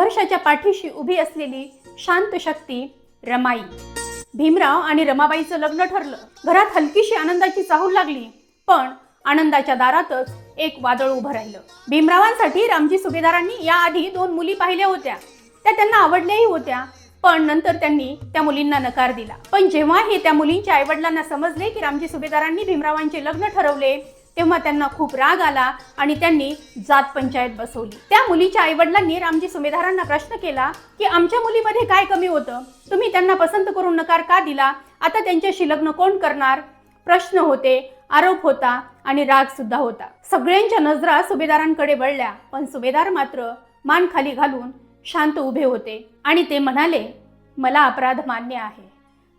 संघर्षाच्या पाठीशी उभी असलेली शांत शक्ती रमाई। भीमराव आणि रमाबाईचं लग्न ठरलं। घरात हलकीशी आनंदाची चाहूल लागली, पण आनंदाच्या दारातच एक वादळ उभं राहिलं। भीमरावांसाठी रामजी सुभेदारांनी याआधी 2 मुली पाहिल्या होत्या, त्या त्यांना आवडल्याही होत्या, पण नंतर त्यांनी त्या मुलींना नकार दिला। पण जेव्हा हे त्या मुलींच्या आईवडिलांना समजले की रामजी सुभेदारांनी भीमरावांचे लग्न ठरवले, तेव्हा त्यांना खूप राग आला आणि त्यांनी जात पंचायत बसवली। त्या मुलीच्या आईवडिलांनी रामजी सुभेदारांना प्रश्न केला की आमच्या मुलीमध्ये काय कमी होतं, तुम्ही त्यांना पसंत करून नकार का दिला, आता त्यांच्याशी लग्न कोण करणार? प्रश्न होते, आरोप होता आणि राग सुद्धा होता। सगळ्यांच्या नजरा सुभेदारांकडे वळल्या, पण सुभेदार मात्र मान खाली घालून शांत उभे होते आणि ते म्हणाले, मला अपराध मान्य आहे।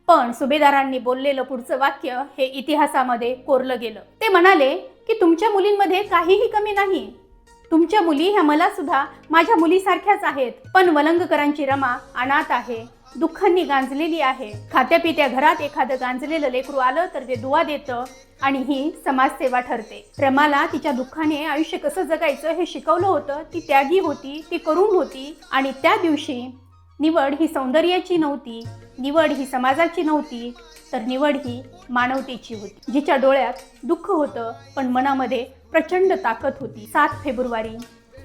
पण सुभेदारांनी बोललेलं पुढचं वाक्य हे इतिहासामध्ये कोरलं गेलं। ते म्हणाले की तुमच्या मुलींमध्ये काहीही कमी नाही, तुमच्या मुली ह्या मला सुद्धा माझ्या मुलीसारख्याच आहेत, पण वलंगकरांची रमा अनाथ आहे, दुःखांनी गांजलेली आहे। खात्यापित्या घरात एखादं गांजलेलं लेकरू आलं तर ते दुवा देतं आणि ही समाजसेवा ठरते। रमाला तिच्या दुःखाने आयुष्य कसं जगायचं हे शिकवलं होतं। ती त्यागी होती, ती करुण होती आणि त्या दिवशी निवड ही सौंदर्याची नव्हती, निवड ही समाजाची नव्हती, तर निवड ही मानवतेची होती। जिच्या डोळ्यात दुःख होतं पण मनामध्ये प्रचंड ताकद होती। 7 फेब्रुवारी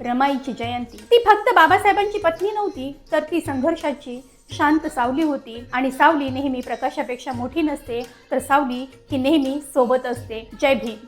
रमाईची जयंती। ती फक्त बाबासाहेबांची पत्नी नव्हती, तर ती संघर्षाची शांत सावली होती आणि सावली नेहमी प्रकाशापेक्षा मोठी नसते, तर सावली ही नेहमी सोबत असते। जय भीम।